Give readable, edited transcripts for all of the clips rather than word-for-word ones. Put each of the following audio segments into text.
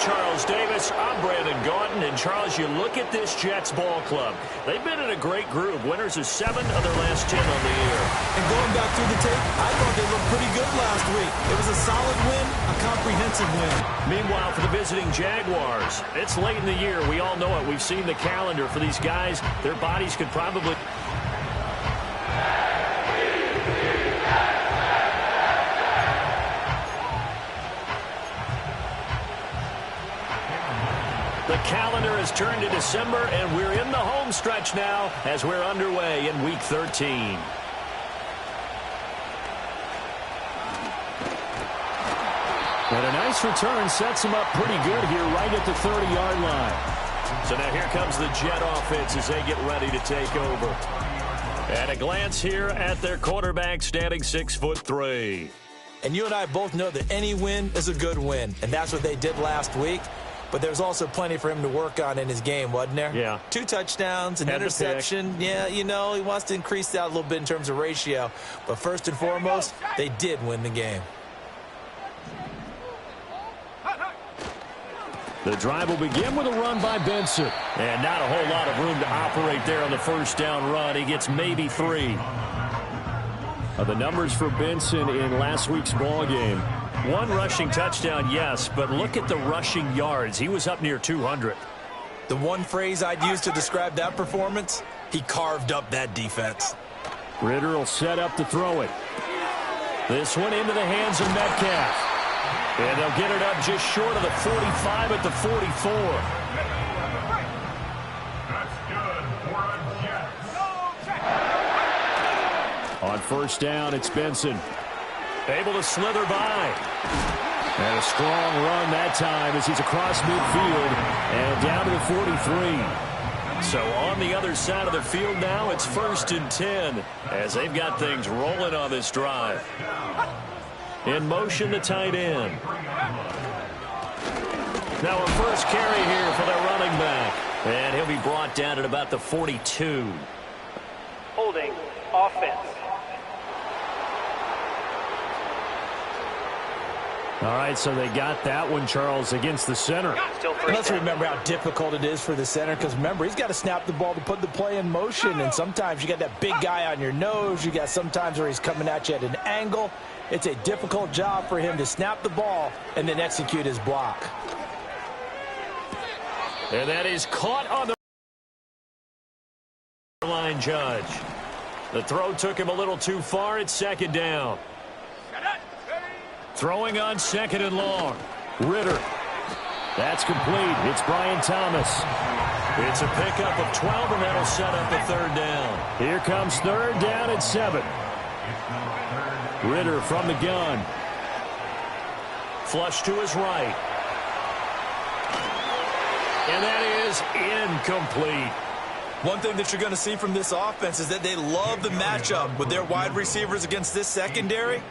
Charles Davis. I'm Brandon Gaudin. And, Charles, you look at this Jets ball club. They've been in a great group. Winners of 7 of their last 10 on the year. And going back through the tape, I thought they looked pretty good last week. It was a solid win, a comprehensive win. Meanwhile, for the visiting Jaguars, it's late in the year. We all know it. We've seen the calendar for these guys. Their bodies could probably... The calendar has turned to December, and we're in the home stretch now as we're underway in Week 13. And a nice return sets him up pretty good here right at the 30-yard line. So now here comes the Jet offense as they get ready to take over. And a glance here at their quarterback, standing 6'3". And you and I both know that any win is a good win, and that's what they did last week. But there's also plenty for him to work on in his game, wasn't there? Yeah. 2 touchdowns, an interception. Yeah, you know, he wants to increase that a little bit in terms of ratio. But first and foremost, they did win the game. The drive will begin with a run by Benson. And not a whole lot of room to operate there on the first down run. He gets maybe 3. The numbers for Benson in last week's ball game. 1 rushing touchdown, yes, but look at the rushing yards. He was up near 200. The one phrase I'd use to describe that performance, he carved up that defense. Ritter will set up to throw it. This one into the hands of Metcalf. And they'll get it up just short of the 45 at the 44. On first down, it's Benson. Able to slither by. And a strong run that time as he's across midfield and down to the 43. So on the other side of the field now, it's 1st and 10 as they've got things rolling on this drive. In motion, the tight end. Now a first carry here for their running back. And he'll be brought down at about the 42. Holding offense. All right, so they got that one, Charles, against the center. Let's remember how difficult it is for the center, because remember, he's got to snap the ball to put the play in motion, and sometimes you got that big guy on your nose. You got sometimes where he's coming at you at an angle. It's a difficult job for him to snap the ball and then execute his block. And that is caught on the line, Judge. The throw took him a little too far. It's 2nd down. Throwing on 2nd and long. Ritter. That's complete. It's Brian Thomas. It's a pickup of 12, and that'll set up a 3rd down. Here comes 3rd down and 7. Ritter from the gun. Flush to his right. And that is incomplete. One thing that you're going to see from this offense is that they love the matchup with their wide receivers against this secondary.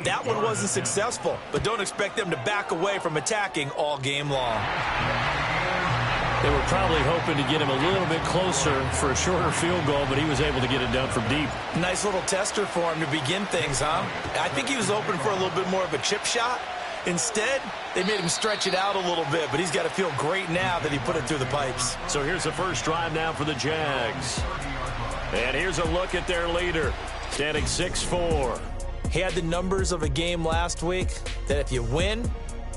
That one wasn't successful, but don't expect them to back away from attacking all game long. They were probably hoping to get him a little bit closer for a shorter field goal, but he was able to get it done from deep. Nice little tester for him to begin things, huh? I think he was open for a little bit more of a chip shot. Instead, they made him stretch it out a little bit, but he's got to feel great now that he put it through the pipes. So here's the first drive now for the Jags. And here's a look at their leader, standing 6'4". He had the numbers of a game last week that if you win,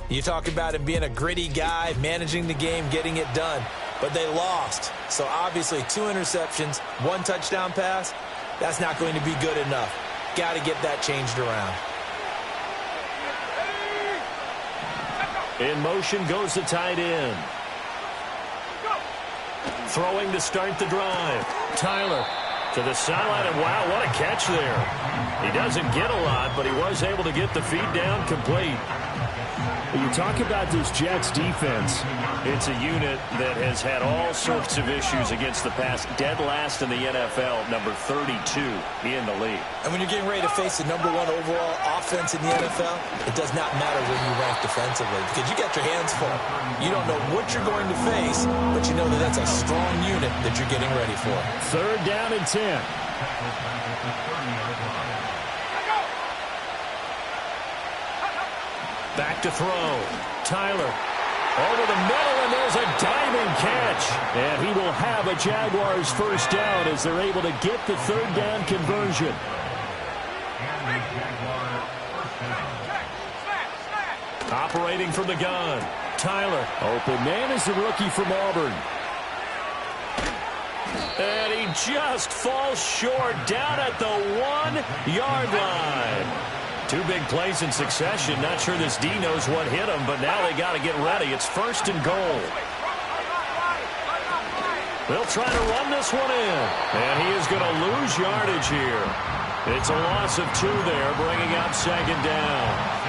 you talk about him being a gritty guy, managing the game, getting it done. But they lost. So obviously 2 interceptions, 1 touchdown pass, that's not going to be good enough. Got to get that changed around. In motion goes the tight end. Throwing to start the drive. Tyler to the sideline, and wow, what a catch there. He doesn't get a lot, but he was able to get the feed down complete. You talk about this Jets defense. It's a unit that has had all sorts of issues against the pass. Dead last in the NFL, number 32 in the league. And when you're getting ready to face the #1 overall offense in the NFL, it does not matter where you rank defensively because you got your hands full. You don't know what you're going to face, but you know that that's a strong unit that you're getting ready for. 3rd down and 10. Back to throw. Tyler Over the middle, and there's a diving catch. And he will have a Jaguars first down as they're able to get the third down conversion. Operating from the gun, Tyler. Open man is the rookie from Auburn. And he just falls short down at the 1-yard line. Two big plays in succession. Not sure this D knows what hit him, but now they got to get ready. It's first and goal. They'll try to run this one in. And he is going to lose yardage here. It's a loss of 2 there, bringing up second down.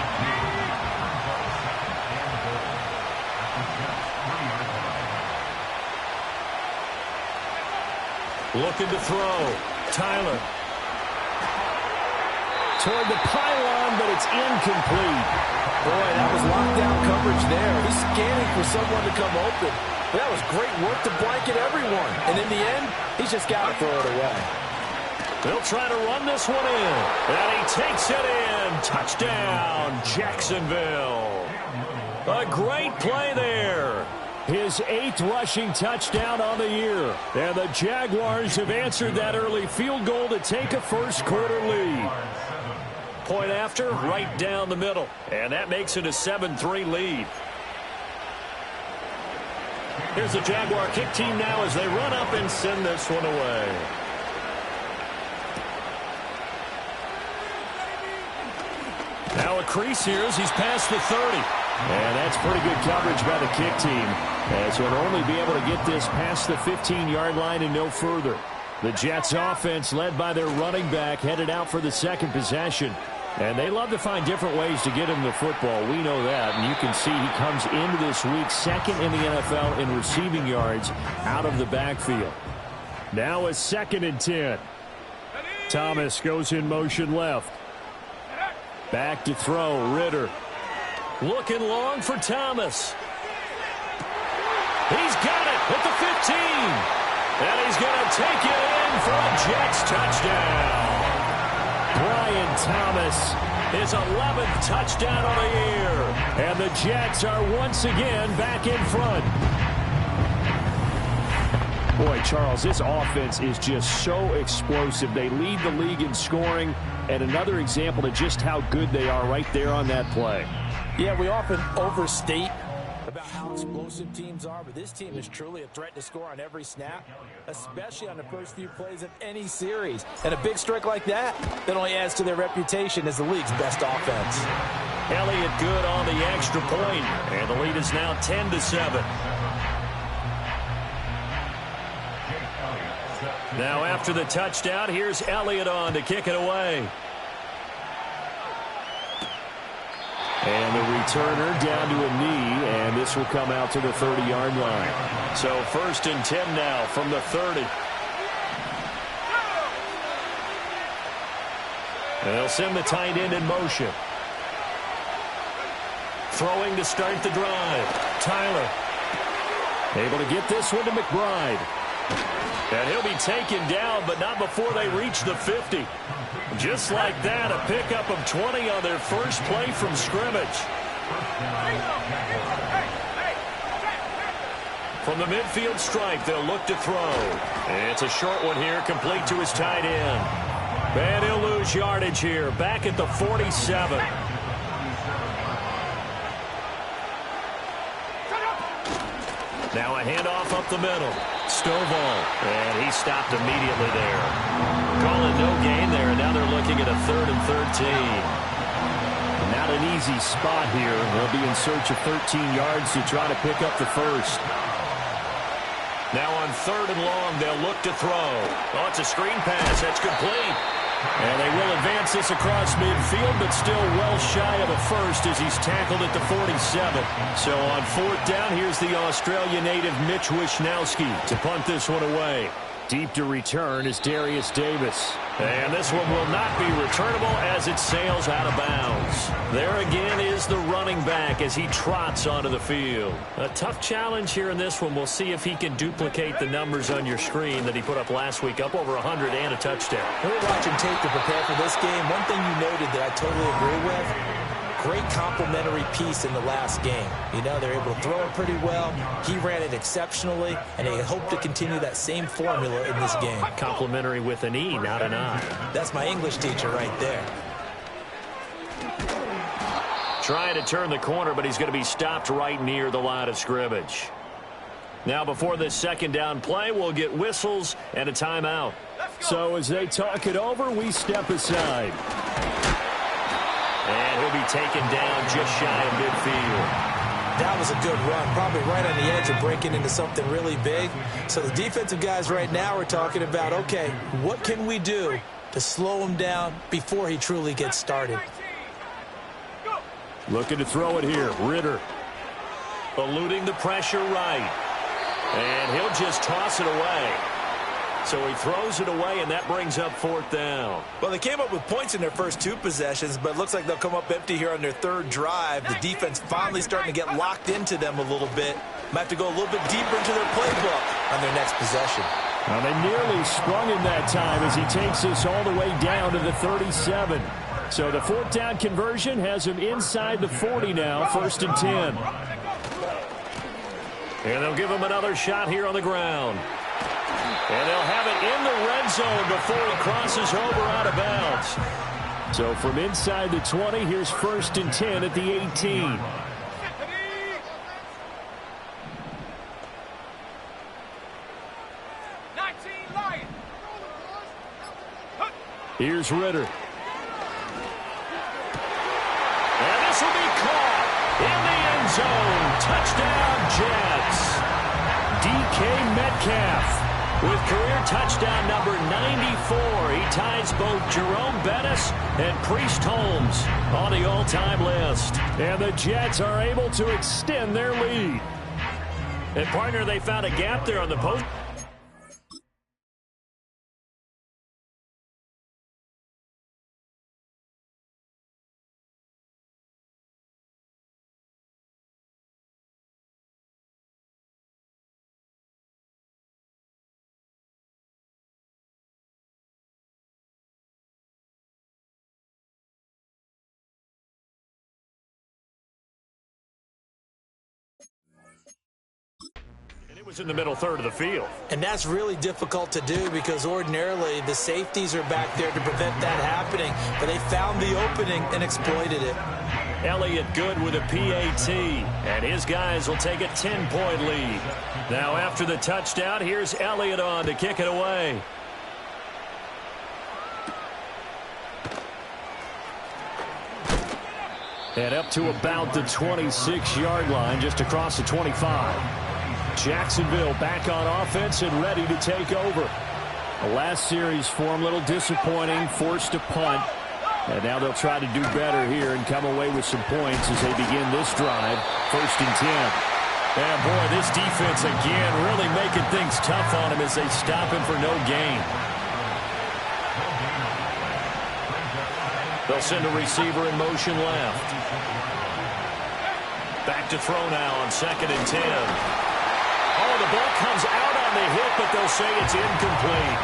Looking to throw. Tyler. Toward the pylon, but it's incomplete. Boy, that was lockdown coverage there. He's scanning for someone to come open. But that was great work to blanket everyone. And in the end, he's just got to throw it away. They'll try to run this one in. And he takes it in. Touchdown, Jacksonville. A great play there. His 8th rushing touchdown on the year. And the Jaguars have answered that early field goal to take a first-quarter lead. Point after, right down the middle. And that makes it a 7-3 lead. Here's the Jaguar kick team now as they run up and send this one away. Now a crease here as he's past the 30. And that's pretty good coverage by the kick team, as he'll only be able to get this past the 15-yard line and no further. The Jets offense, led by their running back, headed out for the second possession. And they love to find different ways to get him the football. We know that. And you can see he comes into this week second in the NFL in receiving yards out of the backfield. Now a 2nd and 10. Thomas goes in motion left. Back to throw, Ritter. Looking long for Thomas. He's got it at the 15. And he's going to take it in for a Jets touchdown. Brian Thomas, his 11th touchdown of the year. And the Jets are once again back in front. Boy, Charles, this offense is just so explosive. They lead the league in scoring, and another example of just how good they are right there on that play. Yeah, we often overstate about how explosive teams are, but this team is truly a threat to score on every snap, especially on the first few plays of any series. And a big strike like that only adds to their reputation as the league's best offense. Elliott good on the extra point, and the lead is now 10-7. Now after the touchdown, here's Elliott on to kick it away. And the returner down to a knee, and this will come out to the 30-yard line. So 1st and 10 now from the 30. And they'll send the tight end in motion. Throwing to start the drive. Tyler. Able to get this one to McBride. And he'll be taken down, but not before they reach the 50. Just like that, a pickup of 20 on their first play from scrimmage. From the midfield stripe, they'll look to throw. And it's a short one here, complete to his tight end. And he'll lose yardage here, back at the 47. Now a handoff up the middle. Stovall, and he stopped immediately there. Calling no gain there, and now they're looking at a 3rd and 13. Not an easy spot here. They'll be in search of 13 yards to try to pick up the first. Now on 3rd and long, they'll look to throw. Oh, it's a screen pass. That's complete. And they will advance this across midfield, but still well shy of a first as he's tackled at the 47. So on 4th down, here's the Australia native Mitch Wishnowsky to punt this one away. Deep to return is Darius Davis. And this one will not be returnable as it sails out of bounds. There again is the running back as he trots onto the field. A tough challenge here in this one. We'll see if he can duplicate the numbers on your screen that he put up last week, up over 100 and a touchdown. When we're watching tape to prepare for this game, one thing you noted that I totally agree with, great complementary piece in the last game. You know, they're able to throw it pretty well. He ran it exceptionally, and they hope to continue that same formula in this game. Complimentary with an E, not an I. That's my English teacher right there. Trying to turn the corner, but he's going to be stopped right near the line of scrimmage. Now, before this second down play, we'll get whistles and a timeout. So as they talk it over, we step aside. And he'll be taken down just shy of midfield. That was a good run, probably right on the edge of breaking into something really big. So the defensive guys right now are talking about, okay, what can we do to slow him down before he truly gets started? Looking to throw it here. Ritter eluding the pressure right. And he'll just toss it away. So he throws it away, and that brings up fourth down. Well, they came up with points in their first two possessions, but it looks like they'll come up empty here on their third drive. The defense finally starting to get locked into them a little bit. Might have to go a little bit deeper into their playbook on their next possession. Well, they nearly sprung him that time as he takes us all the way down to the 37. So the fourth down conversion has him inside the 40 now, 1st and 10. And they'll give him another shot here on the ground. And they'll have it in the red zone before he crosses over out of bounds. So from inside the 20, here's 1st and 10 at the 18. Here's Ritter. And this will be caught in the end zone. Touchdown, Jets. DK Metcalf with career touchdown number 94. He ties both Jerome Bettis and Priest Holmes on the all-time list. And the Jets are able to extend their lead. And, partner, they found a gap there on the post. It was in the middle third of the field. And that's really difficult to do because ordinarily the safeties are back there to prevent that happening. But they found the opening and exploited it. Elliott good with a PAT. And his guys will take a 10-point lead. Now after the touchdown, here's Elliott on to kick it away. And up to about the 26-yard line, just across the 25. Jacksonville back on offense and ready to take over. The last series for them, a little disappointing, forced a punt. And now they'll try to do better here and come away with some points as they begin this drive. 1st and 10. And boy, this defense again really making things tough on him as they stop him for no gain. They'll send a receiver in motion left. Back to throw now on 2nd and 10. Oh, the ball comes out on the hit, but they'll say it's incomplete.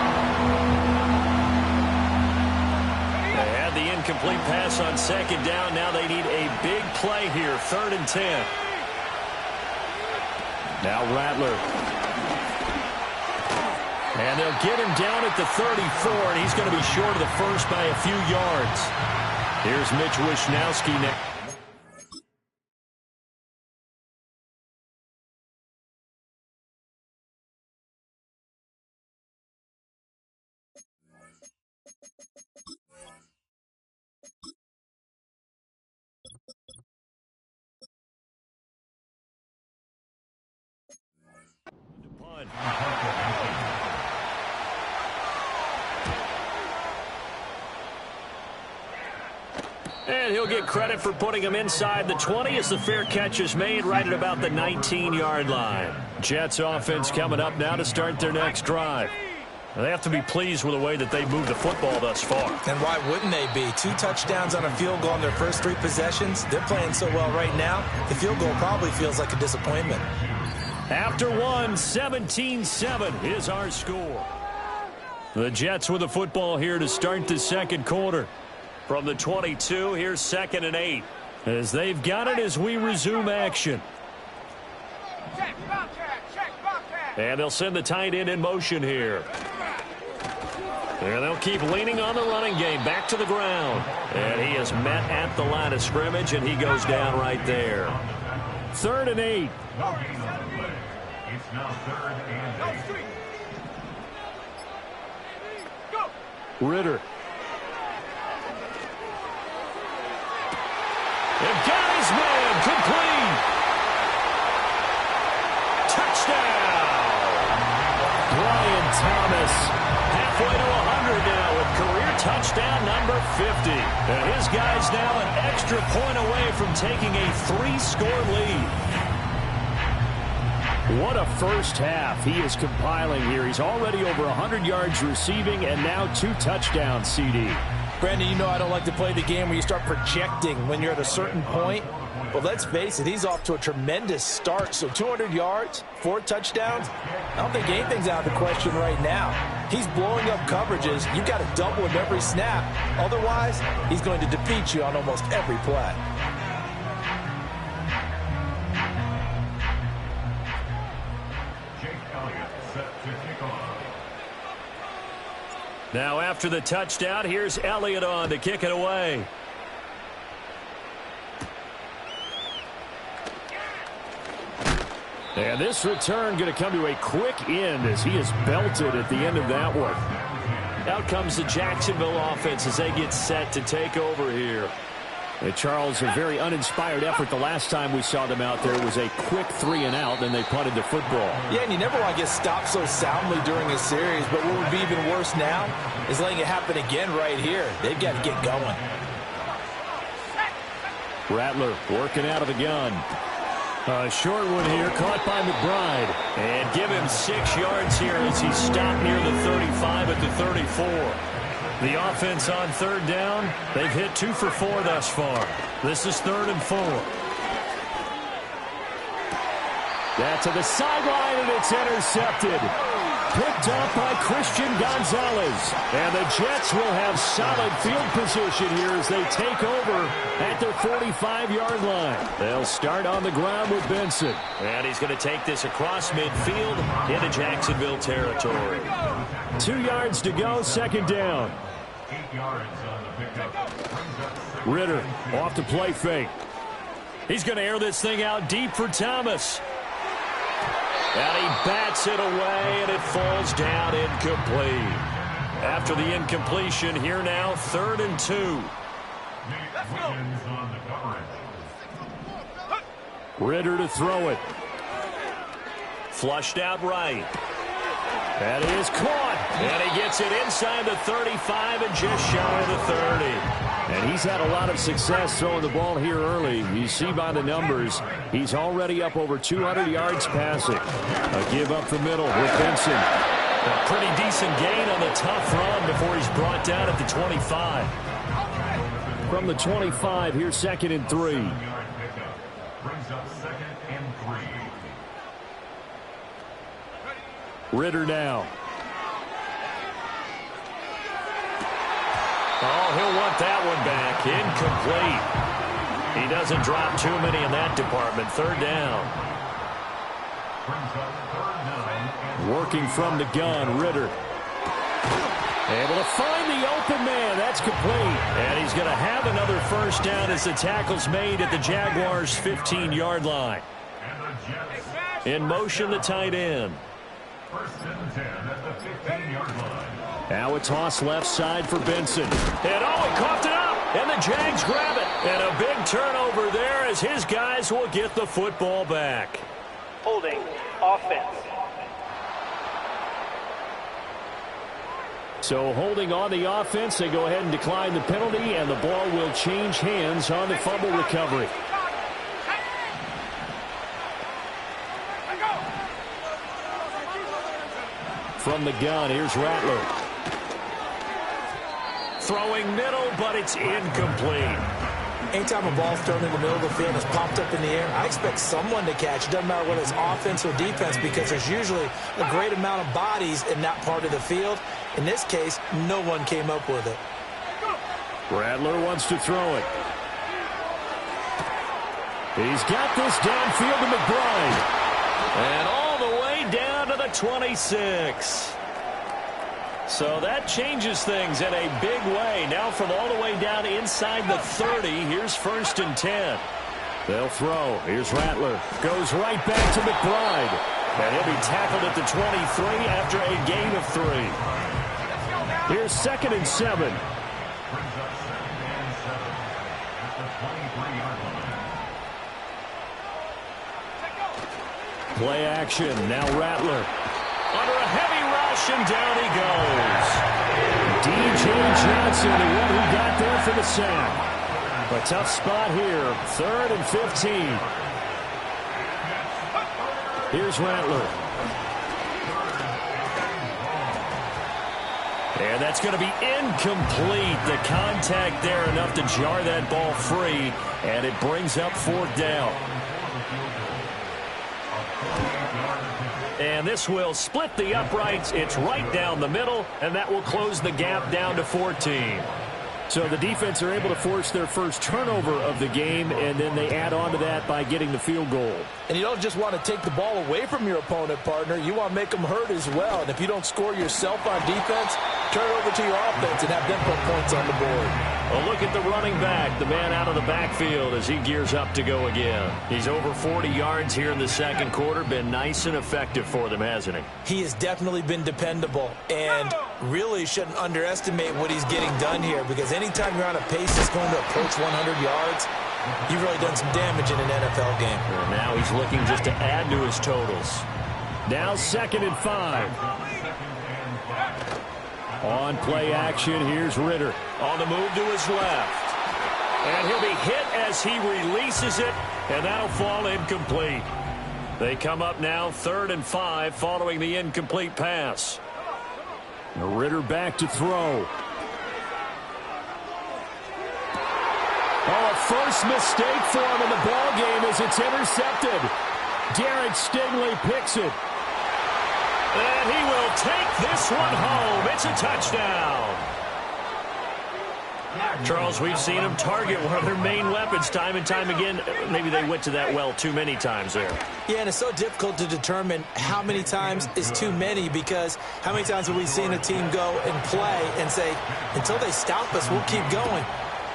They had the incomplete pass on 2nd down. Now they need a big play here, 3rd and 10. Now Rattler. And they'll get him down at the 34, and he's going to be short of the first by a few yards. Here's Mitch Wishnowski next. And he'll get credit for putting him inside the 20 as the fair catch is made right at about the 19-yard line. Jets offense coming up now to start their next drive. They have to be pleased with the way that they moved the football thus far. And why wouldn't they be? 2 touchdowns on a field goal in their first 3 possessions. They're playing so well right now, the field goal probably feels like a disappointment. After one, 17-7 is our score. The Jets with the football here to start the second quarter. From the 22, here's 2nd and 8. As they've got it as we resume action. And they'll send the tight end in motion here. And they'll keep leaning on the running game. Back to the ground. And he is met at the line of scrimmage, and he goes down right there. 3rd and 8. It's now 3rd and 8. Ritter. And got his man. Complete. Touchdown. Brian Thomas. Halfway to 100 now with career touchdown number 50. And his guy's now an extra point away from taking a 3-score lead. What a first half he is compiling here. He's already over 100 yards receiving and now 2 touchdowns, CD. Brandon, you know I don't like to play the game where you start projecting when you're at a certain point. But let's face it, he's off to a tremendous start. So 200 yards, 4 touchdowns. I don't think anything's out of the question right now. He's blowing up coverages. You've got to double him every snap. Otherwise, he's going to defeat you on almost every play. Now after the touchdown, here's Elliott on to kick it away. And this return going to come to a quick end as he is belted at the end of that one. Out comes the Jacksonville offense as they get set to take over here. And Charles, a very uninspired effort the last time we saw them out there. It was a quick 3-and-out, then they punted the football. Yeah, and you never want to get stopped so soundly during a series, but what would be even worse now is letting it happen again right here. They've got to get going. Rattler working out of the gun. A short one here, caught by McBride. And give him 6 yards here as he stopped near the 35 at the 34. The offense on 3rd down, they've hit 2 for 4 thus far. This is 3rd and 4. That's to the sideline, and it's intercepted. Picked up by Christian Gonzalez. And the Jets will have solid field position here as they take over at their 45-yard line. They'll start on the ground with Benson. And he's going to take this across midfield into Jacksonville territory. 2 yards to go, 2nd down. 8 yards on the pickup. Ritter off to play fake. He's going to air this thing out deep for Thomas. And he bats it away, and it falls down incomplete. After the incompletion, here now, 3rd and 2. Ritter to throw it. Flushed out right. That is caught. And he gets it inside the 35 and just shy of the 30. And he's had a lot of success throwing the ball here early. You see by the numbers, he's already up over 200 yards passing. A give up the middle with Benson. A pretty decent gain on the tough run before he's brought down at the 25. From the 25, here's 2nd and 3. Brings up 2nd and 3. Ritter now. Oh, he'll want that one back. Incomplete. He doesn't drop too many in that department. 3rd down. Working from the gun, Ritter. Able to find the open man. That's complete. And he's going to have another 1st down as the tackle's made at the Jaguars' 15-yard line. In motion, the tight end. 1st and 10 at the 15-yard line. Now a toss left side for Benson. And he coughed it up. And the Jags grab it. And a big turnover there as his guys will get the football back. Holding offense. So holding on the offense, they go ahead and decline the penalty, and the ball will change hands on the fumble recovery. From the gun, here's Rattler. Throwing middle, but it's incomplete. Anytime a ball's thrown in the middle of the field and is popped up in the air, I expect someone to catch. It doesn't matter whether it's offense or defense because there's usually a great amount of bodies in that part of the field. In this case, no one came up with it. Rattler wants to throw it. He's got this downfield to McBride. And all the way down to the 26. So that changes things in a big way. Now from all the way down inside the 30, here's 1st and 10. They'll throw. Here's Rattler. Goes right back to McBride. And he'll be tackled at the 23 after a gain of 3. Here's 2nd and 7. Play action. Now Rattler. Under a heavy rush, and down he goes. D.J. Johnson, the one who got there for the sack. A tough spot here. 3rd and 15. Here's Rattler. And that's going to be incomplete. The contact there enough to jar that ball free, and it brings up 4th down. And this will split the uprights. It's right down the middle, and that will close the gap down to 14. So the defense are able to force their first turnover of the game, and then they add on to that by getting the field goal. And you don't just want to take the ball away from your opponent, partner. You want to make them hurt as well. And if you don't score yourself on defense, turn it over to your offense and have them put points on the board. Well, look at the running back, the man out of the backfield as he gears up to go again. He's over 40 yards here in the 2nd quarter. Been nice and effective for them, hasn't he? He has definitely been dependable, and really shouldn't underestimate what he's getting done here, because anytime you're on a pace that's going to approach 100 yards, you've really done some damage in an NFL game. And now he's looking just to add to his totals. Now 2nd and 5. On play action, here's Ritter. On the move to his left. And he'll be hit as he releases it, and that'll fall incomplete. They come up now 3rd and 5 following the incomplete pass. Ritter back to throw. Oh, first mistake for him in the ball game as it's intercepted. Derek Stingley picks it. And he will take this one home. It's a touchdown. Charles, we've seen him target one of their main weapons time and time again. Maybe they went to that well too many times there. Yeah, and it's so difficult to determine how many times is too many, because how many times have we seen a team go and play and say, until they stop us, we'll keep going.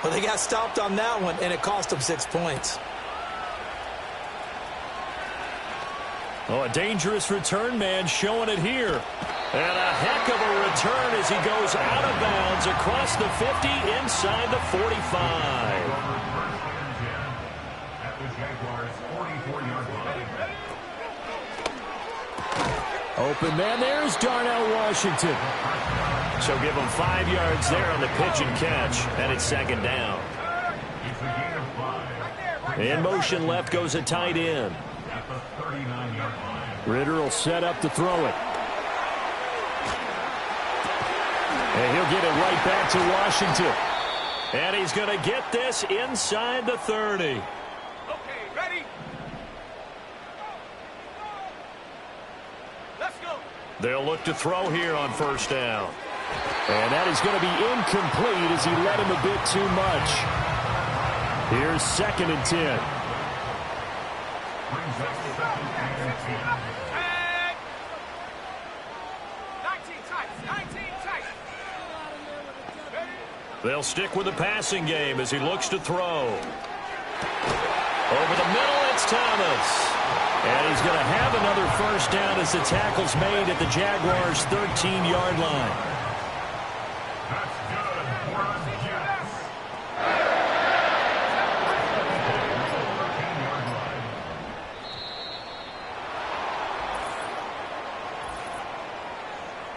Well, they got stopped on that one, and it cost them 6 points. Oh, a dangerous return man showing it here. And a heck of a return as he goes out of bounds across the 50 inside the 45. Open man, there's Darnell Washington. So give him 5 yards there on the pitch and catch, and it's 2nd down. In motion left goes a tight end. Ritter will set up to throw it. And he'll get it right back to Washington. And he's going to get this inside the 30. Okay, ready? Let's go. They'll look to throw here on 1st down. And that is going to be incomplete as he led him a bit too much. Here's 2nd and 10. They'll stick with the passing game as he looks to throw. Over the middle, it's Thomas. And he's going to have another 1st down as the tackle's made at the Jaguars' 13-yard line.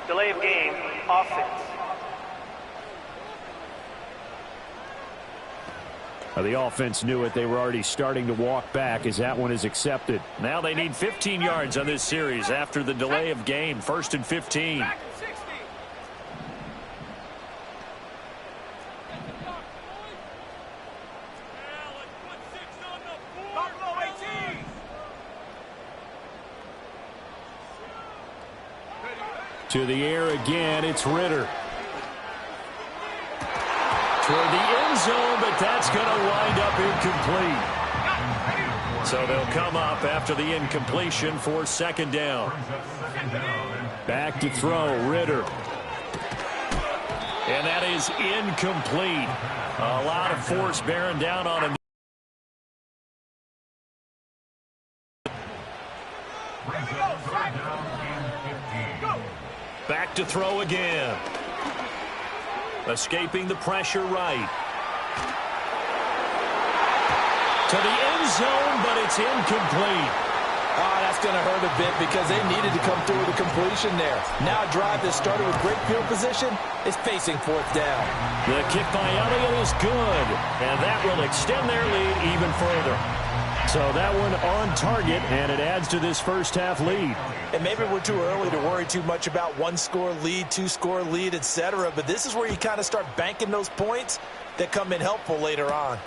Delay of game, offense. The offense knew it. They were already starting to walk back as that one is accepted. Now they need 15 yards on this series after the delay of game. 1st and 15. To the air again, it's Ritter. Toward the end zone, but that's going to wind up incomplete. So they'll come up after the incompletion for second down. Back to throw, Ritter. And that is incomplete. A lot of force bearing down on him. Back to throw again. Escaping the pressure right. To the end zone, but it's incomplete. Oh, that's going to hurt a bit because they needed to come through with a completion there. Now a drive that started with great field position is facing fourth down. The kick by Elliott is good, and that will extend their lead even further. So that one on target, and it adds to this first half lead. And maybe we're too early to worry too much about one-score lead, two-score lead, etc. But this is where you kind of start banking those points that come in helpful later on.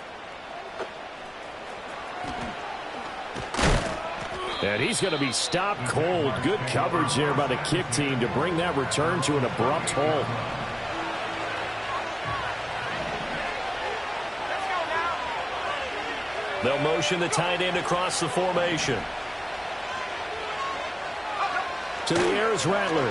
And he's going to be stopped cold. Good coverage there by the kick team to bring that return to an abrupt halt. They'll motion the tight end across the formation. To the air is Rattler.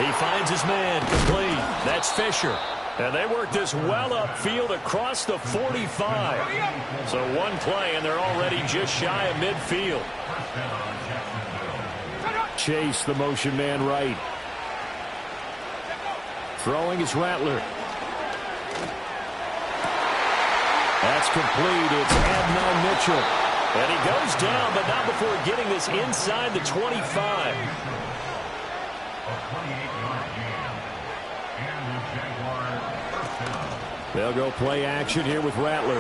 He finds his man complete. That's Fisher. And they work this well upfield across the 45. So one play, and they're already just shy of midfield. Chase, the motion man right. Throwing is Rattler. That's complete. It's Adnan Mitchell. And he goes down, but not before getting this inside the 25. They'll go play action here with Rattler.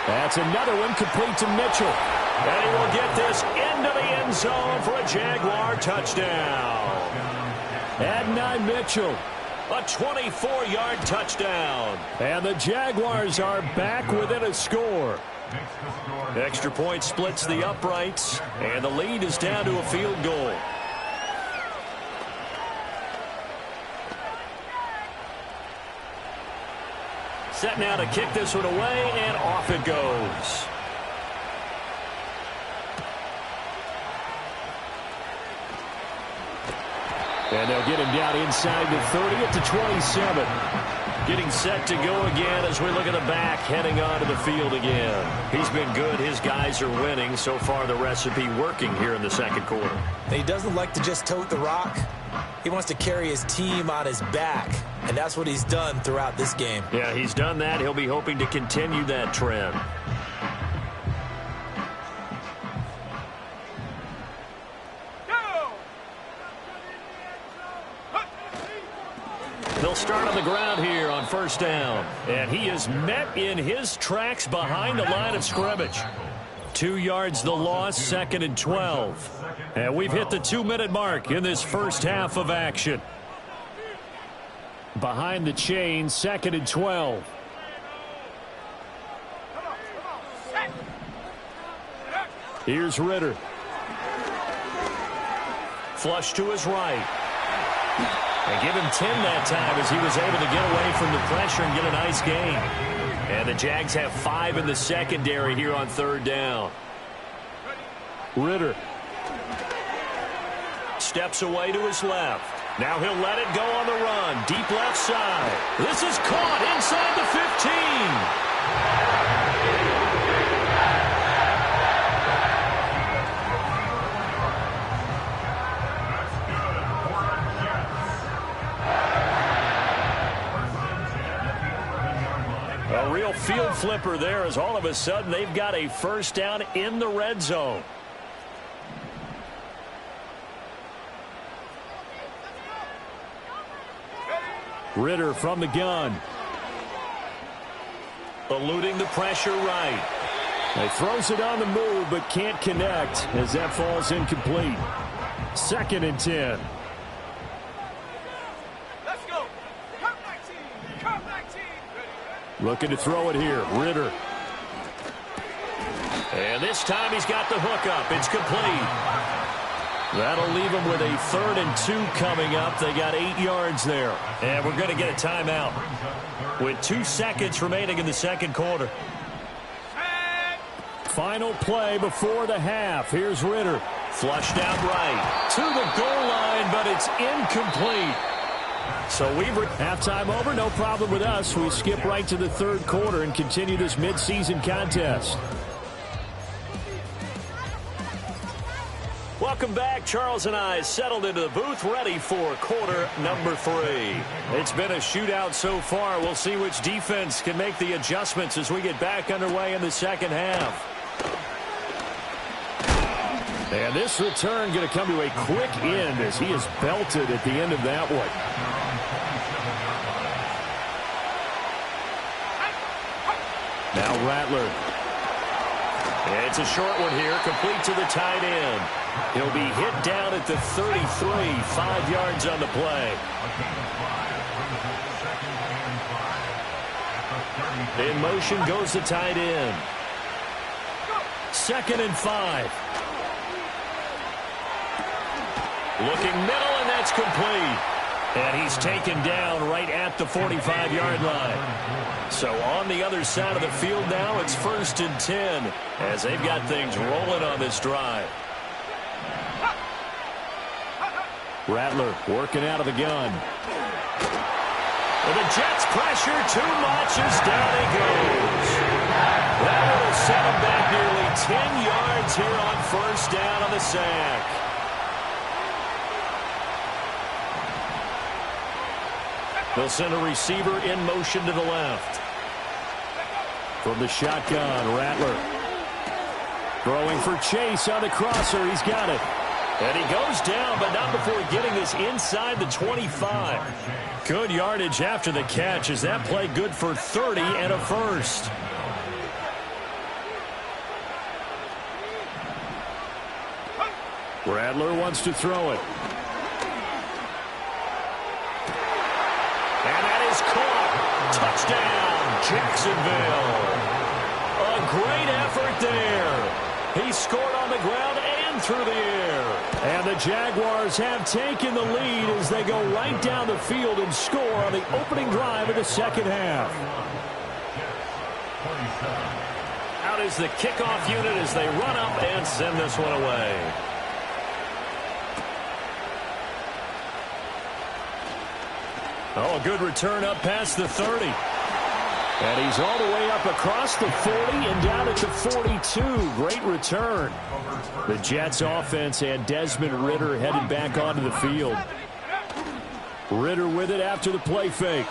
That's another one complete to Mitchell. And he will get this into the end zone for a Jaguar touchdown. Adnan Mitchell, a 24-yard touchdown. And the Jaguars are back within a score. Extra point splits the uprights, and the lead is down to a field goal. Set now to kick this one away, and off it goes. And they'll get him down inside the 30 at the 27. Getting set to go again as we look at the back, heading onto the field again. He's been good. His guys are winning. So far, the recipe working here in the second quarter. He doesn't like to just tote the rock. He wants to carry his team on his back, and that's what he's done throughout this game. Yeah, he's done that. He'll be hoping to continue that trend. They'll start on the ground here on first down. And he is met in his tracks behind the line of scrimmage. 2 yards the loss, 2nd and 12. And we've hit the 2-minute mark in this first half of action. Behind the chain, 2nd and 12. Here's Ritter. Flush to his right. And give him 10 that time as he was able to get away from the pressure and get a nice gain. And the Jags have 5 in the secondary here on third down. Ritter steps away to his left. Now he'll let it go on the run. Deep left side. This is caught inside the 15. A real field flipper there as all of a sudden they've got a first down in the red zone. Ritter from the gun. Eluding the pressure right. He throws it on the move but can't connect as that falls incomplete. 2nd and 10. Let's go. Come back team. Come back team. Looking to throw it here. Ritter. And this time he's got the hook up. It's complete. That'll leave them with a 3rd and 2 coming up. They got 8 yards there. And we're going to get a timeout with 2 seconds remaining in the second quarter. Final play before the half. Here's Ritter. Flushed out right to the goal line, but it's incomplete. So halftime over, no problem with us. We skip right to the third quarter and continue this midseason contest. Welcome back. Charles and I settled into the booth, ready for quarter number 3. It's been a shootout so far. We'll see which defense can make the adjustments as we get back underway in the second half. And this return going to come to a quick end as he is belted at the end of that one. Now Rattler. It's a short one here, complete to the tight end. He'll be hit down at the 33, 5 yards on the play. In motion goes the tight end. 2nd and 5. Looking middle, and that's complete. And he's taken down right at the 45-yard line. So on the other side of the field now, it's 1st and 10 as they've got things rolling on this drive. Rattler working out of the gun. And the Jets pressure too much as down he goes. That would have set him back nearly 10 yards here on 1st down on the sack. They'll send a receiver in motion to the left. From the shotgun, Rattler. Throwing for Chase on the crosser. He's got it. And he goes down, but not before getting this inside the 25. Good yardage after the catch as that play good for 30 and a 1st. Rattler wants to throw it. And that is caught. Touchdown, Jacksonville. A great effort there. He scored on the ground and through the air. And the Jaguars have taken the lead as they go right down the field and score on the opening drive of the second half. Out is the kickoff unit as they run up and send this one away. Oh, a good return up past the 30. And he's all the way up across the 40 and down at the 42. Great return. The Jets offense and Desmond Ritter headed back onto the field. Ritter with it after the play fake.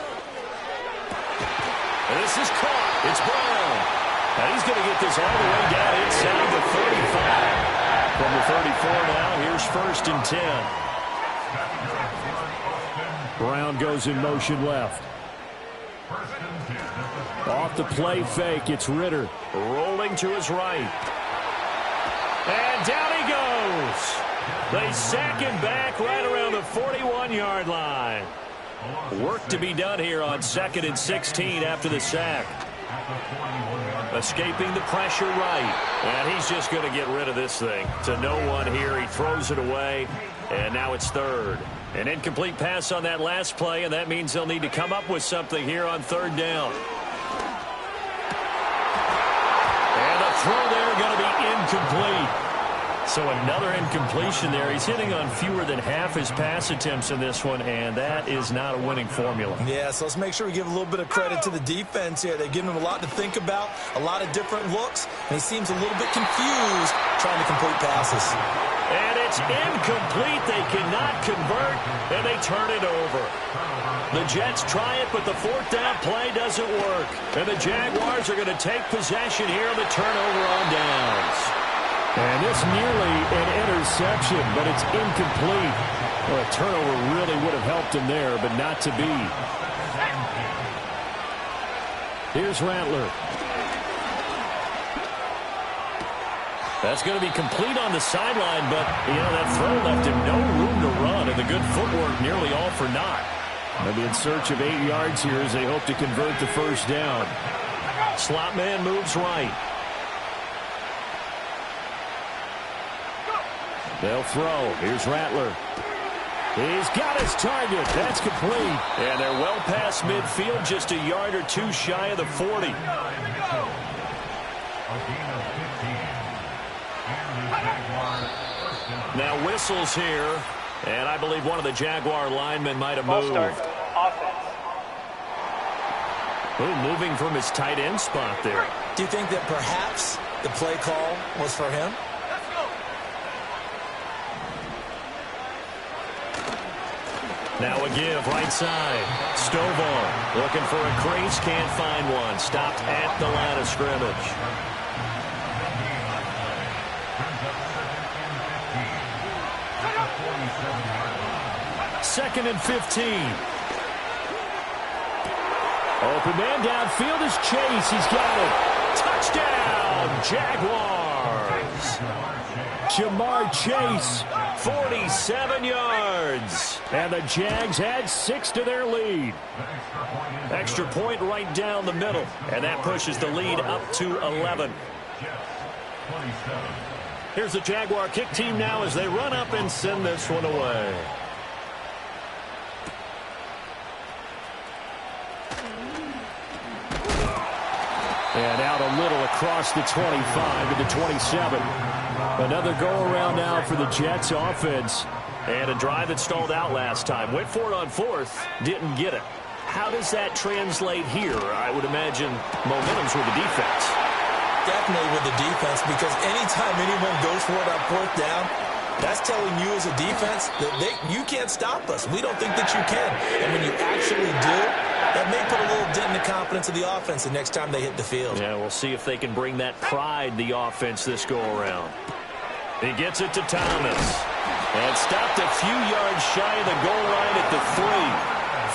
And this is caught. It's Brown. And he's going to get this all the way down inside the 35. From the 34 now, here's 1st and 10. Brown goes in motion left. Off the play fake, it's Ritter. Rolling to his right. And down he goes. They sack him back right around the 41-yard line. Work to be done here on 2nd and 16 after the sack. Escaping the pressure right. And he's just going to get rid of this thing. To no one here. He throws it away. And now it's 3rd. An incomplete pass on that last play, and that means they'll need to come up with something here on 3rd down. And the throw there going to be incomplete. So another incompletion there. He's hitting on fewer than half his pass attempts in this one, and that is not a winning formula. Yeah, so let's make sure we give a little bit of credit to the defense here. They've given him a lot to think about, a lot of different looks, and he seems a little bit confused trying to complete passes. And it's incomplete. They cannot convert, and they turn it over. The Jets try it, but the 4th down play doesn't work. And the Jaguars are going to take possession here on the turnover on downs. And this nearly an interception, but it's incomplete. Well, a turnover really would have helped him there, but not to be. Here's Rattler. That's going to be complete on the sideline, but, that throw left him no room to run, and the good footwork nearly all for naught. They'll be in search of 8 yards here as they hope to convert the 1st down. Slot man moves right. They'll throw. Here's Rattler. He's got his target. That's complete. And they're well past midfield, just a yard or two shy of the 40. Now whistles here, and I believe one of the Jaguar linemen might have moved. Ooh, moving from his tight end spot there. Do you think that perhaps the play call was for him? Now a give, right side. Stovall looking for a crease, can't find one. Stopped at the line of scrimmage. Second and 15. Open man downfield is Chase. He's got it. Touchdown, Jaguars. Jamar Chase, 47 yards. And the Jags add 6 to their lead. Extra point right down the middle. And that pushes the lead up to 11. Here's the Jaguar kick team now as they run up and send this one away. And out a little across the 25 to the 27. Another go-around now for the Jets offense. And a drive that stalled out last time. Went for it on fourth, didn't get it. How does that translate here? I would imagine momentum's with the defense. Definitely with the defense, because anytime anyone goes for it on fourth down, that's telling you as a defense that you can't stop us. We don't think that you can. And when you actually do, that may put a little dent in the confidence of the offense the next time they hit the field. Yeah, we'll see if they can bring that pride, the offense, this go-around. He gets it to Thomas. And stopped a few yards shy of the goal line at the 3.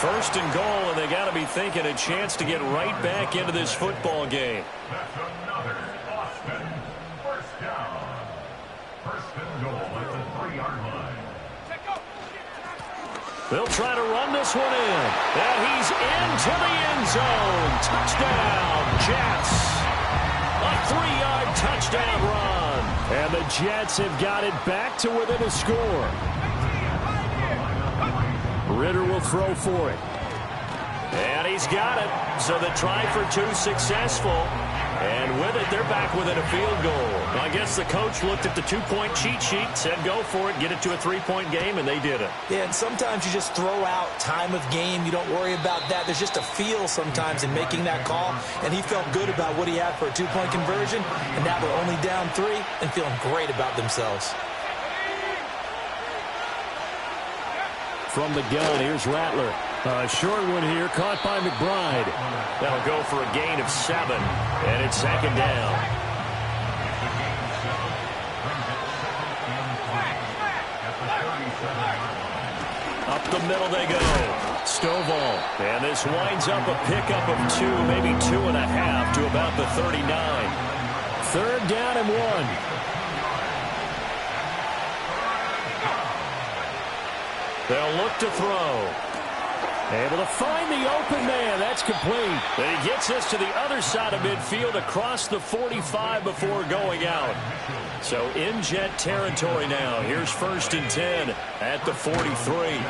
First and goal, and they got to be thinking a chance to get right back into this football game. That's another Boston first down. First and goal at the 3-yard line. They'll try to run this one in. And he's into the end zone. Touchdown, Jets. A 3-yard touchdown run. And the Jets have got it back to within a score. Ritter will throw for it. And he's got it. So the try for 2 successful. And with it, they're back within a field goal. I guess the coach looked at the 2-point cheat sheet, said go for it, get it to a 3-point game, and they did it. Yeah, and sometimes you just throw out time of game. You don't worry about that. There's just a feel sometimes in making that call, and he felt good about what he had for a 2-point conversion, and now they're only down 3 and feeling great about themselves. From the gun, here's Rattler. A short one here, caught by McBride. That'll go for a gain of 7, and it's second down. Up the middle they go. Stovall. And this winds up a pickup of 2, maybe 2.5 to about the 39. Third down and 1. They'll look to throw. Able to find the open man. That's complete. And he gets us to the other side of midfield across the 45 before going out. So in Jet territory now. Here's first and 10 at the 43.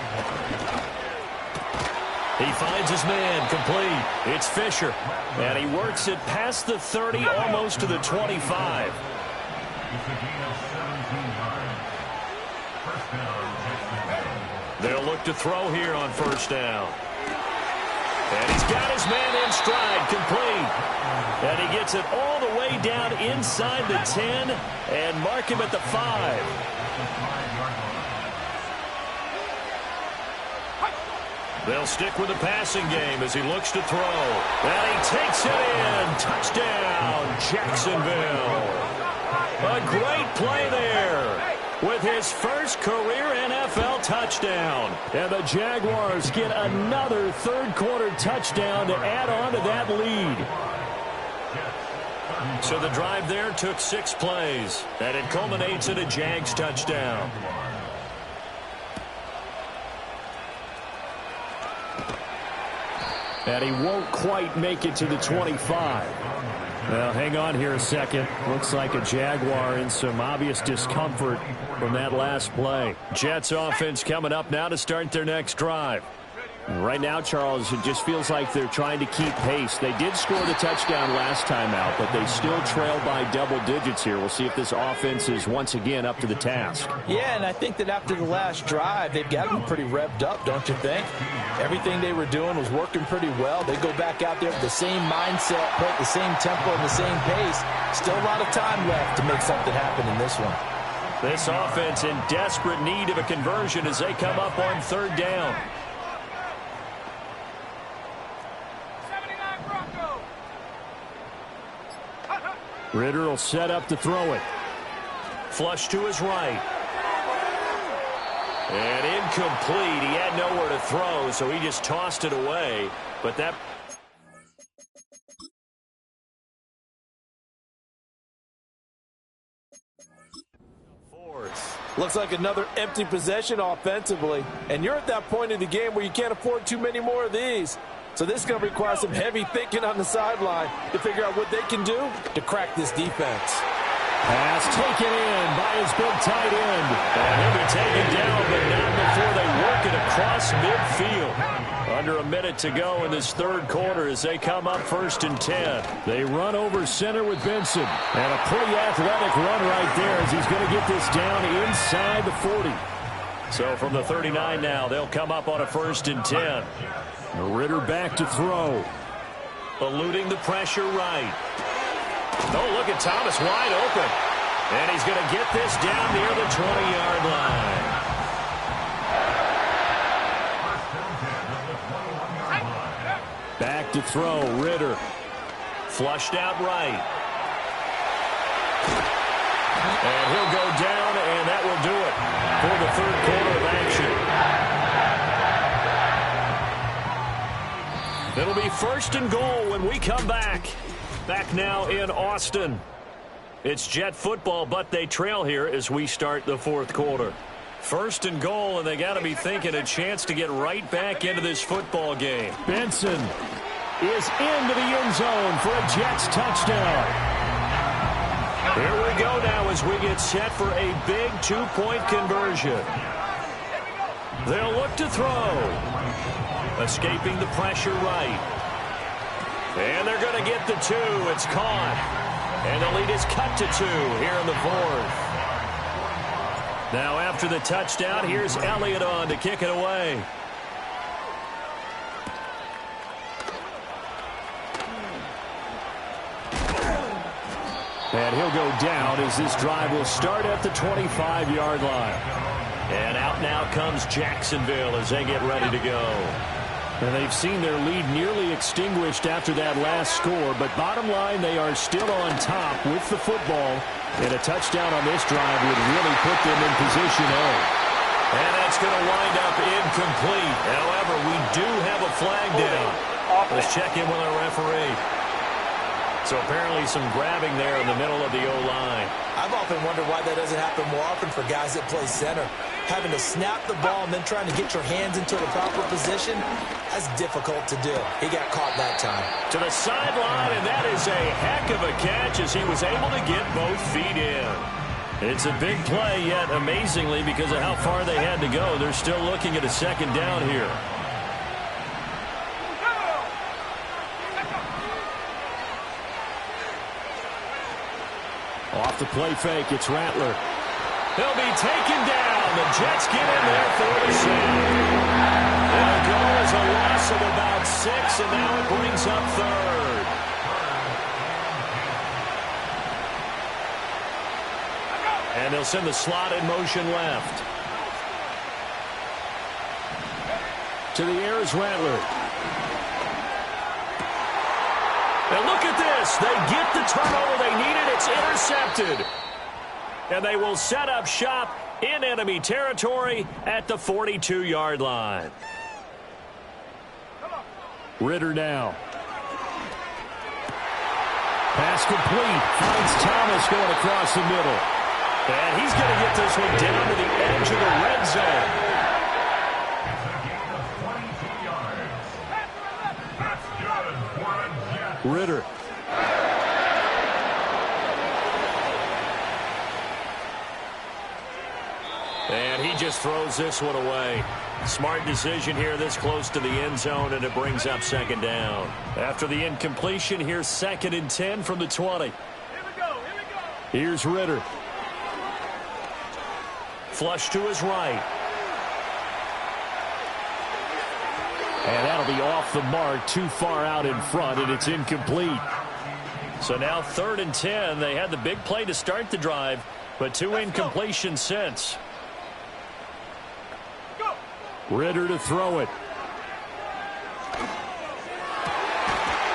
He finds his man, complete. It's Fisher. And he works it past the 30, almost to the 25. They'll look to throw here on first down. And he's got his man in stride, complete. And he gets it all the way down inside the 10 and mark him at the 5. They'll stick with the passing game as he looks to throw. And he takes it in. Touchdown, Jacksonville. A great play there with his first career NFL touchdown. And the Jaguars get another third-quarter touchdown to add on to that lead. So the drive there took 6 plays, and it culminates in a Jags touchdown. And he won't quite make it to the 25. Well, hang on here a second. Looks like a Jaguar in some obvious discomfort from that last play. Jets offense coming up now to start their next drive. Right now, Charles, it just feels like they're trying to keep pace. They did score the touchdown last time out, but they still trail by double digits here. We'll see if this offense is once again up to the task. Yeah, and I think that after the last drive, they've got them pretty revved up, don't you think? Everything they were doing was working pretty well. They go back out there with the same mindset, play at the same tempo and the same pace. Still a lot of time left to make something happen in this one. This offense in desperate need of a conversion as they come up on third down. Ritter will set up to throw it. Flush to his right. And incomplete. He had nowhere to throw, so he just tossed it away. But that... Looks like another empty possession offensively. And you're at that point in the game where you can't afford too many more of these. So this is going to require some heavy thinking on the sideline to figure out what they can do to crack this defense. Pass taken in by his big tight end. And he'll be taken down, but not before they work it across midfield. Under a minute to go in this third quarter as they come up 1st and 10. They run over center with Benson. And a pretty athletic run right there as he's going to get this down inside the 40. So from the 39 now, they'll come up on a 1st and 10. Ritter back to throw. Eluding the pressure right. Oh, look at Thomas wide open. And he's going to get this down near the 20-yard line. Back to throw, Ritter. Flushed out right. And he'll go down, and that will do it for the third quarter of action. It'll be 1st and goal when we come back. Back now in Austin. It's Jet football, but they trail here as we start the fourth quarter. 1st and goal, and they got to be thinking a chance to get right back into this football game. Benson is into the end zone for a Jets touchdown. Here we go now as we get set for a big 2-point conversion. They'll look to throw. Escaping the pressure right. And they're going to get the 2. It's caught. And the lead is cut to 2 here in the 4th. Now after the touchdown, here's Elliott on to kick it away. And he'll go down as this drive will start at the 25-yard line. And out now comes Jacksonville as they get ready to go. And they've seen their lead nearly extinguished after that last score, but bottom line, they are still on top with the football, and a touchdown on this drive would really put them in position A. And that's going to wind up incomplete. However, we do have a flag down. Let's check in with our referee. So apparently some grabbing there in the middle of the O-line. I've often wondered why that doesn't happen more often for guys that play center. Having to snap the ball and then trying to get your hands into the proper position, that's difficult to do. He got caught that time. To the sideline, and that is a heck of a catch as he was able to get both feet in. It's a big play, yet amazingly, because of how far they had to go, they're still looking at a 2nd down here. Off the play fake, it's Rattler. He'll be taken down. The Jets get in there for the sack. And the goal is a loss of about 6, and now it brings up 3rd. And they'll send the slot in motion left. To the air is Rattler. And look at this. They get the turnover they needed. It's intercepted. And they will set up shop in enemy territory at the 42-yard line. Ritter now. Pass complete. Finds Thomas going across the middle. And he's going to get this one down to the edge of the red zone. Ritter. And he just throws this one away. Smart decision here this close to the end zone, and it brings up second down. After the incompletion, here's 2nd and 10 from the 20. Here we go. Here's Ritter. Flush to his right. And that'll be off the mark, too far out in front, and it's incomplete. So now 3rd and 10. They had the big play to start the drive, but 2 incompletions since. Ritter to throw it.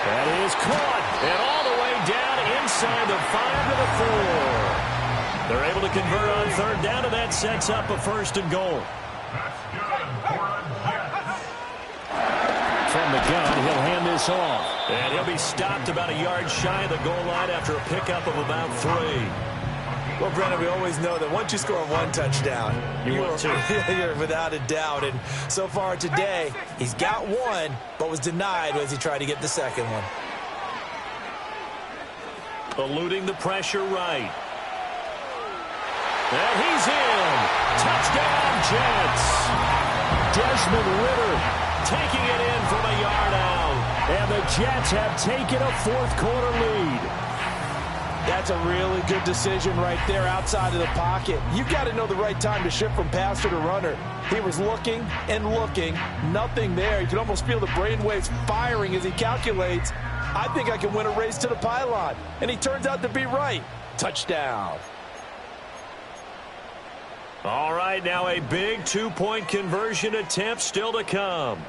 That is caught. And all the way down inside the 5 to the 4. They're able to convert on 3rd down, and that sets up a 1st and goal. That's good for a Jets. From the gun, he'll hand this off. And he'll be stopped about a yard shy of the goal line after a pickup of about 3. Well, Brennan, we always know that once you score 1 touchdown, you're without a doubt. And so far today, he's got 1, but was denied as he tried to get the 2nd one. Eluding the pressure right. And he's in. Touchdown, Jets. Desmond Ritter taking it in from a yard out. And the Jets have taken a 4th quarter lead. That's a really good decision right there outside of the pocket. You've got to know the right time to shift from passer to runner. He was looking and looking. Nothing there. You can almost feel the brainwaves firing as he calculates, I think I can win a race to the pylon. And he turns out to be right. Touchdown. All right, now a big 2-point conversion attempt still to come.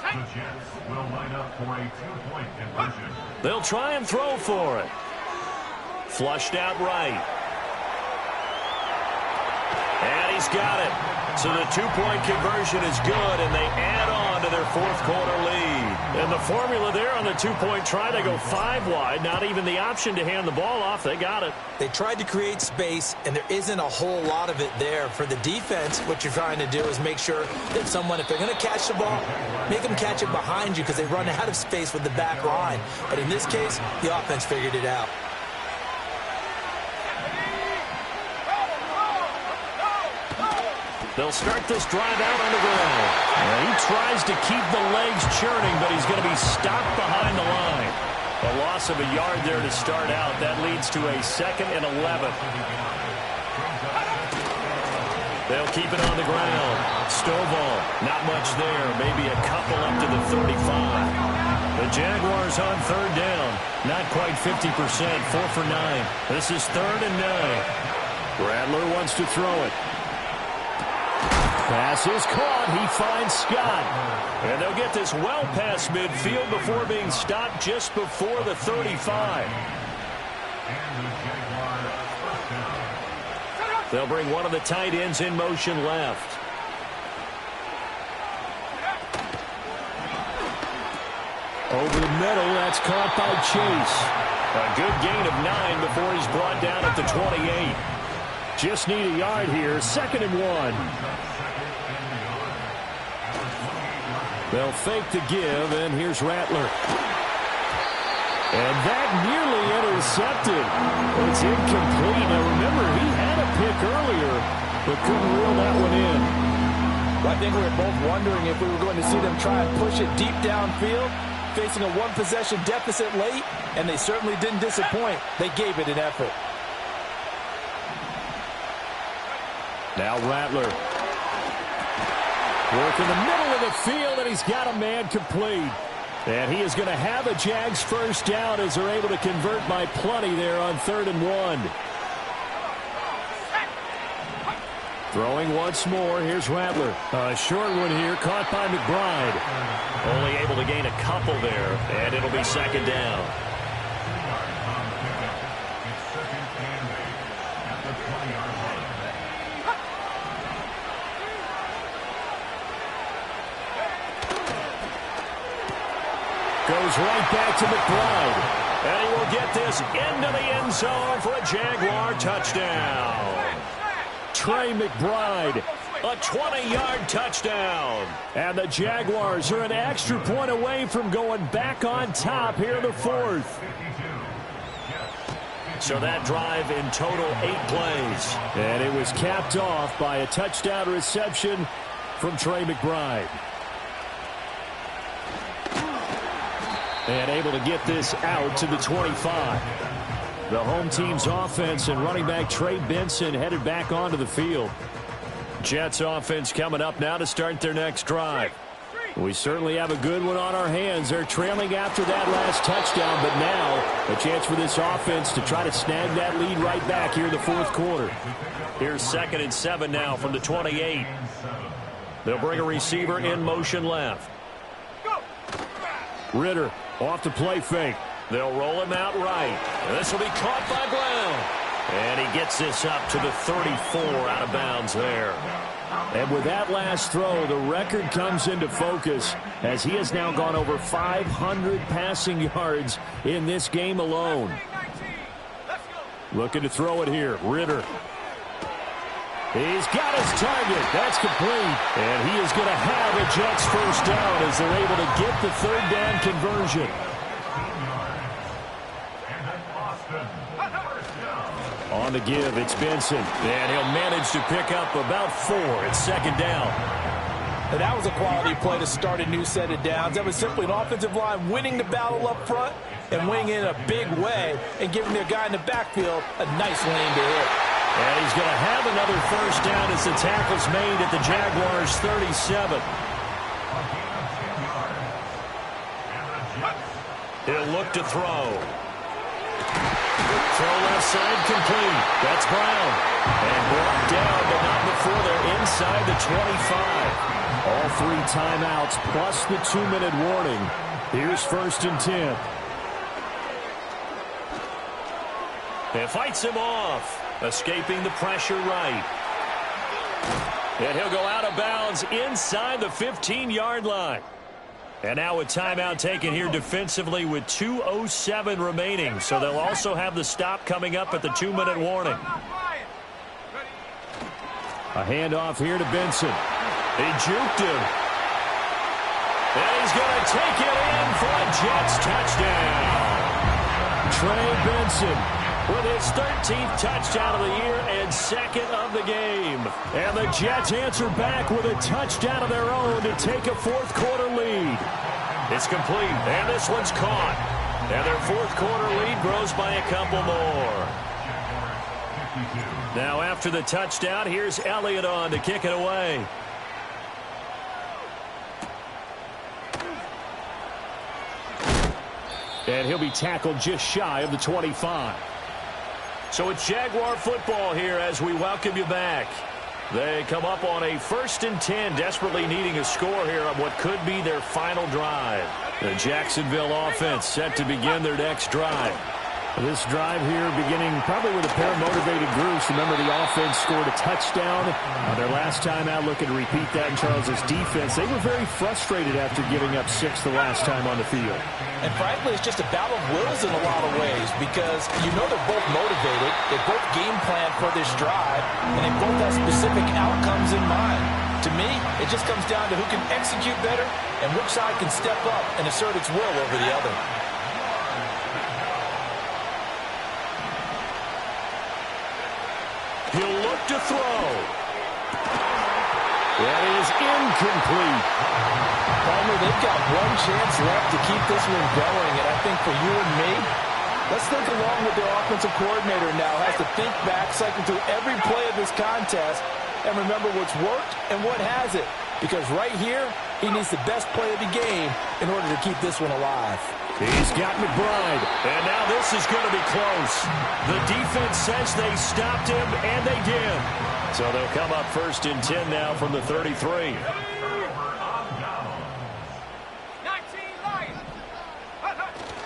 The Jets will line up for a 2-point conversion. They'll try and throw for it. Flushed out right. And he's got it. So the 2-point conversion is good, and they add on to their 4th quarter lead. And the formula there on the 2-point try, they go 5 wide. Not even the option to hand the ball off. They got it. They tried to create space, and there isn't a whole lot of it there. For the defense, what you're trying to do is make sure that someone, if they're going to catch the ball, make them catch it behind you because they run out of space with the back line. But in this case, the offense figured it out. They'll start this drive out on the ground. And he tries to keep the legs churning, but he's going to be stopped behind the line. A loss of a yard there to start out. That leads to a 2nd and 11. They'll keep it on the ground. Stovall, not much there. Maybe a couple up to the 35. The Jaguars on 3rd down. Not quite 50%. 4 for 9. This is 3rd and 9. Rattler wants to throw it. Pass is caught. He finds Scott. And they'll get this well past midfield before being stopped just before the 35. They'll bring one of the tight ends in motion left. Over the middle, that's caught by Chase. A good gain of 9 before he's brought down at the 28. Just need a yard here. 2nd and 1. They'll fake the give, and here's Rattler. And that nearly intercepted. It's incomplete. Now remember, he had a pick earlier, but couldn't reel that one in. I think we were both wondering if we were going to see them try and push it deep downfield, facing a 1-possession deficit late, and they certainly didn't disappoint. They gave it an effort. Now Rattler. Work in the middle of the field, and he's got a man complete. And he is going to have a Jags 1st down as they're able to convert by plenty there on 3rd and 1. Throwing once more. Here's Rattler. A short one here, caught by McBride. Only able to gain a couple there, and it'll be 2nd down. Goes right back to McBride. And he will get this into the end zone for a Jaguar touchdown. Trey McBride, a 20-yard touchdown. And the Jaguars are an extra point away from going back on top here in the 4th. So that drive in total 8 plays. And it was capped off by a touchdown reception from Trey McBride. And able to get this out to the 25. The home team's offense and running back Trey Benson headed back onto the field. Jets offense coming up now to start their next drive. We certainly have a good one on our hands. They're trailing after that last touchdown, but now a chance for this offense to try to snag that lead right back here in the fourth quarter. Here's 2nd and 7 now from the 28. They'll bring a receiver in motion left. Ritter off the play fake. They'll roll him out right. And this will be caught by Brown. And he gets this up to the 34 out of bounds there. And with that last throw, the record comes into focus as he has now gone over 500 passing yards in this game alone. Looking to throw it here. Ritter. He's got his target. That's complete. And he is going to have a Jets first down as they're able to get the third down conversion. On the give, it's Benson. And he'll manage to pick up about 4 at 2nd down. And that was a quality play to start a new set of downs. That was simply an offensive line winning the battle up front and winning in a big way and giving their guy in the backfield a nice lane to hit. And he's going to have another first down as the tackle's made at the Jaguars' 37. He'll look to throw. Throw left side complete. That's Brown. And brought down, but not before they're inside the 25. All 3 timeouts plus the 2-minute warning. Here's 1st and 10. And fights him off. Escaping the pressure right. And he'll go out of bounds inside the 15-yard line. And now a timeout taken here defensively with 2:07 remaining. So they'll also have the stop coming up at the 2-minute warning. A handoff here to Benson. He juked him. And he's going to take it in for a Jets touchdown. Trey Benson with his 13th touchdown of the year and 2nd of the game. And the Jets answer back with a touchdown of their own to take a fourth-quarter lead. It's complete, and this one's caught. And their fourth-quarter lead grows by a couple more. Now after the touchdown, here's Elliott on to kick it away. And he'll be tackled just shy of the 25. So it's Jaguar football here as we welcome you back. They come up on a 1st and 10, desperately needing a score here on what could be their final drive. The Jacksonville offense set to begin their next drive. This drive here beginning probably with a pair of motivated groups. Remember, the offense scored a touchdown their last time out, looking to repeat that in Charles's defense. They were very frustrated after giving up 6 the last time on the field. And frankly, it's just a battle of wills in a lot of ways because you know they're both motivated. They both game plan for this drive, and they both have specific outcomes in mind. To me, it just comes down to who can execute better and which side can step up and assert its will over the other. He'll look to throw. That is incomplete. Palmer, they've got one chance left to keep this one going, and I think for you and me, let's think along with their offensive coordinator now. Has to think back, cycle through every play of this contest, and remember what's worked and what hasn't. Because right here, he needs the best play of the game in order to keep this one alive. He's got McBride, and now this is going to be close. The defense says they stopped him, and they did. So they'll come up 1st and 10 now from the 33.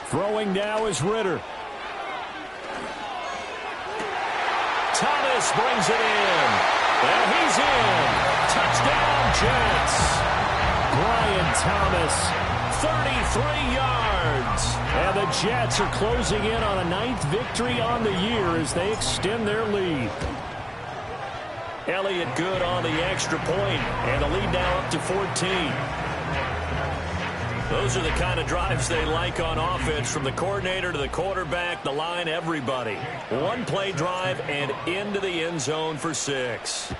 Throwing now is Ritter. Thomas brings it in. And he's in. Touchdown, Jets. Brian Thomas, 33 yards. And the Jets are closing in on a 9th victory on the year as they extend their lead. Elliott good on the extra point, and the lead now up to 14. Those are the kind of drives they like on offense, from the coordinator to the quarterback, the line, everybody. One-play drive and into the end zone for 6.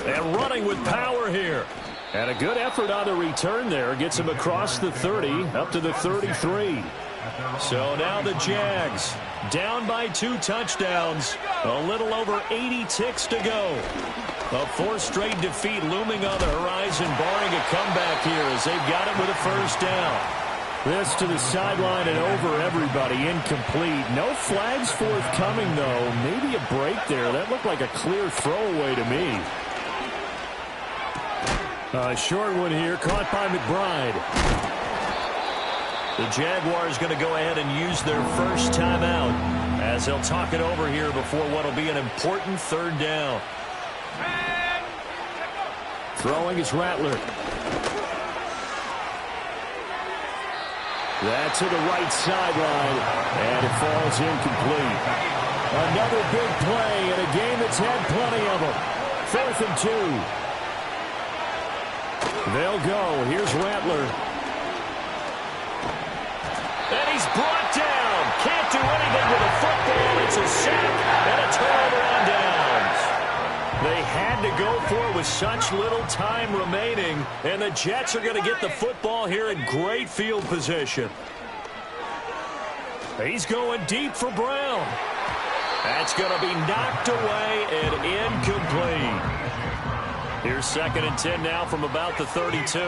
And running with power here. And a good effort on the return there. Gets him across the 30, up to the 33. So now the Jags down by 2 touchdowns. A little over 80 ticks to go. A 4th straight defeat looming on the horizon, barring a comeback here as they've got it with a first down. This to the sideline and over everybody. Incomplete. No flags forthcoming, though. Maybe a break there. That looked like a clear throwaway to me. A short one here, caught by McBride. The Jaguars going to go ahead and use their first timeout as they'll talk it over here before what will be an important 3rd down. Throwing is Rattler. That to the right sideline, and it falls incomplete. Another big play in a game that's had plenty of them. 4th and 2. They'll go. Here's Rattler. And he's brought down. Can't do anything with a football. It's a sack and a turnover on downs. They had to go for it with such little time remaining, and the Jets are going to get the football here in great field position. He's going deep for Brown. That's going to be knocked away and incomplete. Here's 2nd and 10 now from about the 32.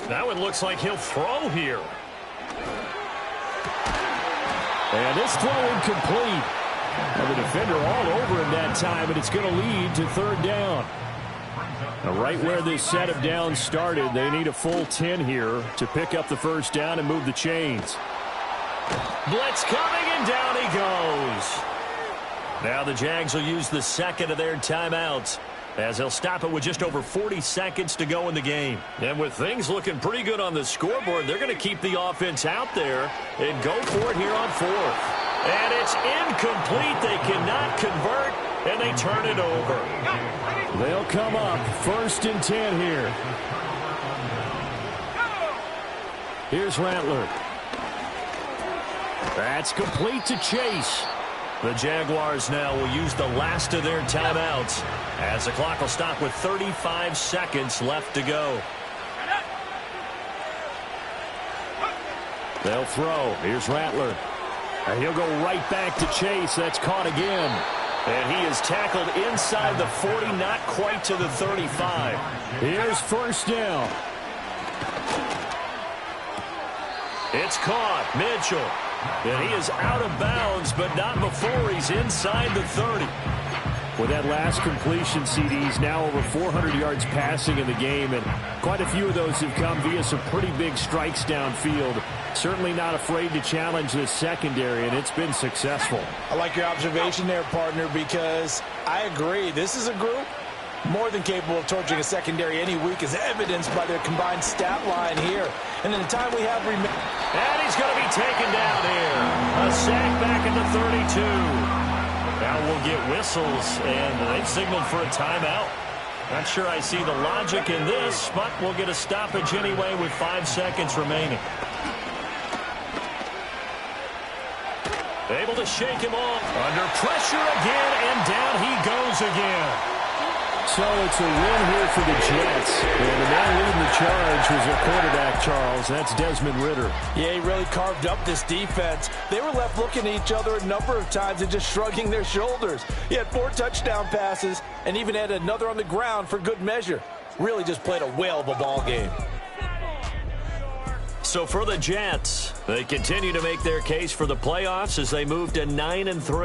That one looks like he'll throw here. And this throw incomplete. And the defender all over him that time, and it's going to lead to 3rd down. Now, right where this set of downs started, they need a full 10 here to pick up the first down and move the chains. Blitz coming, and down he goes. Now the Jags will use the 2nd of their timeouts as they'll stop it with just over 40 seconds to go in the game. And with things looking pretty good on the scoreboard, they're going to keep the offense out there and go for it here on 4th. And it's incomplete. They cannot convert, and they turn it over. They'll come up 1st and 10 here. Here's Rattler. That's complete to Chase. The Jaguars now will use the last of their timeouts as the clock will stop with 35 seconds left to go. They'll throw. Here's Rattler. And he'll go right back to Chase. That's caught again. And he is tackled inside the 40, not quite to the 35. Here's first down. It's caught. Mitchell. And he is out of bounds, but not before he's inside the 30. With that last completion, CD's now over 400 yards passing in the game, and quite a few of those have come via some pretty big strikes downfield. Certainly not afraid to challenge this secondary, and it's been successful. I like your observation there, partner, because I agree. This is a group more than capable of torching a secondary any week, as evidenced by their combined stat line here. And in the time we have remaining. And he's going to be taken down here. A sack back at the 32. Now we'll get whistles, and they've signaled for a timeout. Not sure I see the logic in this, but we'll get a stoppage anyway with 5 seconds remaining. Able to shake him off. Under pressure again, and down he goes again. So it's a win here for the Jets. And the man leading the charge was their quarterback, Charles. That's Desmond Ridder. Yeah, he really carved up this defense. They were left looking at each other a number of times and just shrugging their shoulders. He had 4 touchdown passes and even had another on the ground for good measure. Really just played a whale of a ball game. So for the Jets, they continue to make their case for the playoffs as they move to 9-3.